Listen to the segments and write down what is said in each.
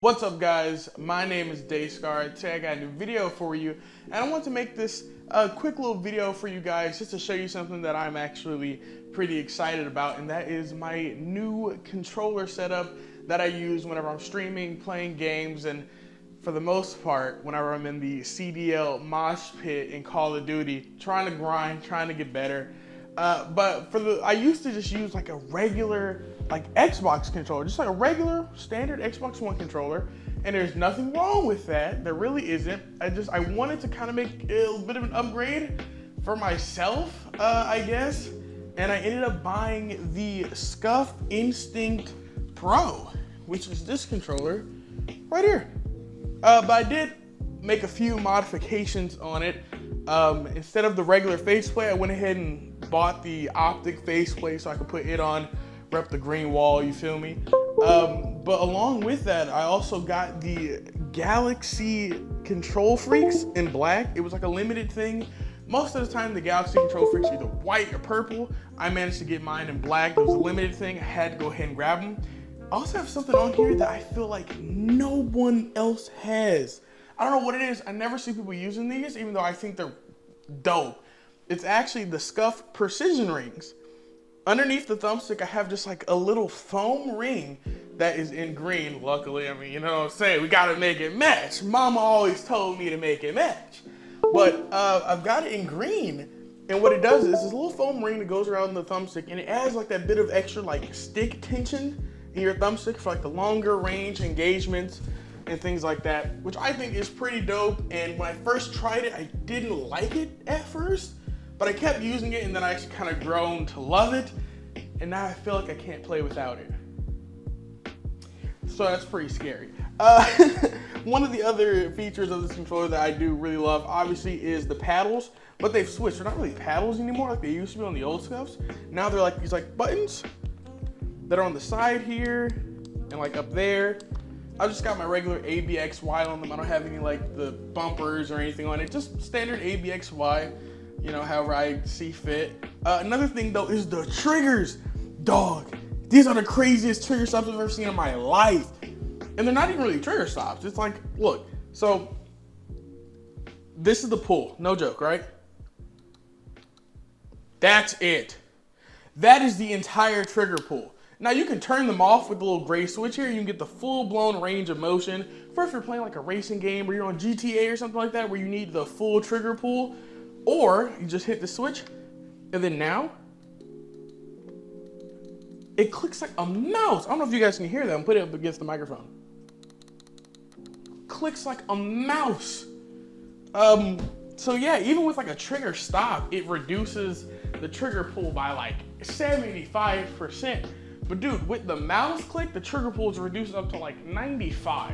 What's up guys, my name is Dayscar. Today I got a new video for you and I want to make this a quick little video for you guys just to show you something that I'm actually pretty excited about, and that is my new controller setup that I use whenever I'm streaming, playing games, and for the most part whenever I'm in the CDL mosh pit in Call of Duty, trying to grind, trying to get better. I used to just use like a regular Xbox controller, just like a regular standard Xbox One controller, and there's nothing wrong with that. There really isn't. I wanted to kind of make a little bit of an upgrade for myself, I guess, and I ended up buying the Scuf Instinct Pro, which is this controller right here. But I did make a few modifications on it. Instead of the regular faceplate, I went ahead and bought the OpTic faceplate so I could put it on, rep the green wall, you feel me? But along with that, I also got the Galaxy KontrolFreeks in black. It was like a limited thing. Most of the time, the Galaxy KontrolFreeks are either white or purple. I managed to get mine in black. It was a limited thing. I had to go ahead and grab them. I also have something on here that I feel like no one else has. I don't know what it is. I never see people using these, even though I think they're dope. It's actually the Scuf precision rings. Underneath the thumbstick, I have just like a little foam ring that is in green. Luckily, I mean, you know what I'm saying? We gotta make it match. Mama always told me to make it match. But I've got it in green. And what it does is this little foam ring that goes around the thumbstick, and it adds like that bit of extra like stick tension in your thumbstick for like the longer range engagements and things like that, which I think is pretty dope. And when I first tried it, I didn't like it at first, but I kept using it, and then I actually kind of grown to love it, and now I feel like I can't play without it. So that's pretty scary. One of the other features of this controller that I do really love, obviously, is the paddles, but they've switched. They're not really paddles anymore like they used to be on the old Scufs. Now they're like these like buttons that are on the side here and like up there. I just got my regular ABXY on them. I don't have any like the bumpers or anything on it. Just standard ABXY, you know, however I see fit. Another thing though is the triggers. Dog, these are the craziest trigger stops I've ever seen in my life. And they're not even really trigger stops. It's like, look, so this is the pull, no joke, right? That's it. That is the entire trigger pull. Now you can turn them off with the little gray switch here. You can get the full-blown range of motion for if you're playing like a racing game or you're on GTA or something like that where you need the full trigger pull, or you just hit the switch and then now it clicks like a mouse. I don't know if you guys can hear that. I'm putting it up against the microphone. Clicks like a mouse. So yeah, even with like a trigger stop, it reduces the trigger pull by like 75%. But dude, with the mouse click, the trigger pull is reduced up to like 95.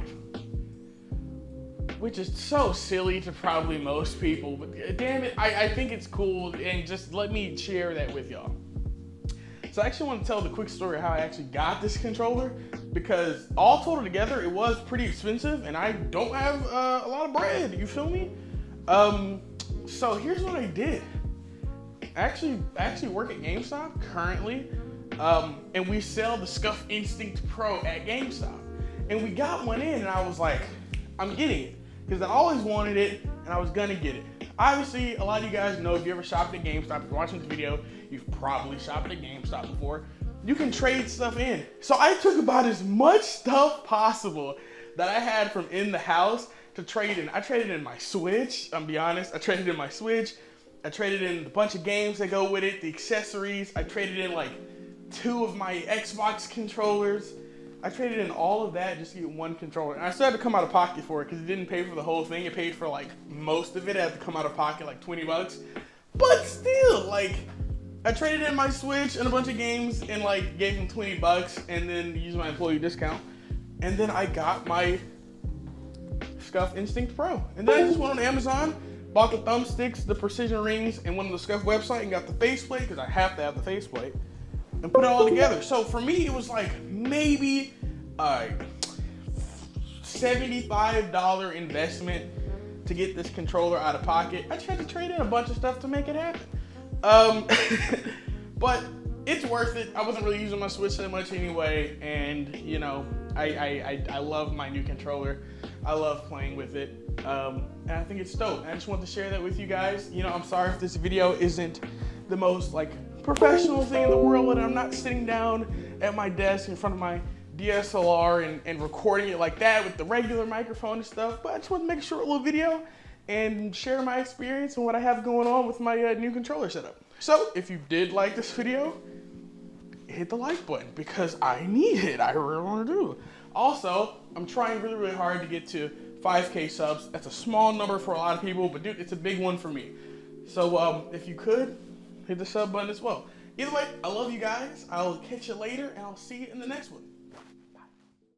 Which is so silly to probably most people, but damn it, I think it's cool, and just let me share that with y'all. So I actually want to tell the quick story of how I actually got this controller, because all total together, it was pretty expensive, and I don't have a lot of bread, you feel me? So here's what I did. I actually work at GameStop currently, and we sell the Scuf Instinct Pro at GameStop. And we got one in, and I was like, I'm getting it, because I always wanted it, and I was gonna get it. Obviously, a lot of you guys know, if you ever shopped at GameStop, if you're watching this video, you've probably shopped at GameStop before. You can trade stuff in. So I took about as much stuff possible that I had from in the house to trade in. I traded in my Switch, I'm be honest. I traded in my Switch. I traded in a bunch of games that go with it, the accessories. I traded in like 2 of my Xbox controllers. I traded in all of that just to get one controller. And I still had to come out of pocket for it because it didn't pay for the whole thing. It paid for like most of it. I had to come out of pocket like 20 bucks. But still, like, I traded in my Switch and a bunch of games and like gave them 20 bucks and then used my employee discount. And then I got my Scuf Instinct Pro. And then I just went on Amazon, bought the thumbsticks, the precision rings, and went on the Scuf website and got the faceplate, because I have to have the faceplate, and put it all together. So for me, it was like maybe a $75 investment to get this controller out of pocket. I just had to trade in a bunch of stuff to make it happen. But it's worth it. I wasn't really using my Switch that much anyway, and you know, I love my new controller. I love playing with it, and I think it's dope. I just want to share that with you guys. You know, I'm sorry if this video isn't the most like professional thing in the world, and I'm not sitting down at my desk in front of my DSLR and recording it like that with the regular microphone and stuff, but I just want to make a short little video and share my experience and what I have going on with my new controller setup. So if you did like this video, hit the like button because I need it. I really want to do. Also, I'm trying really hard to get to 5K subs. That's a small number for a lot of people, but dude, it's a big one for me. So if you could, hit the sub button as well. Either way, I love you guys. I'll catch you later, and I'll see you in the next one.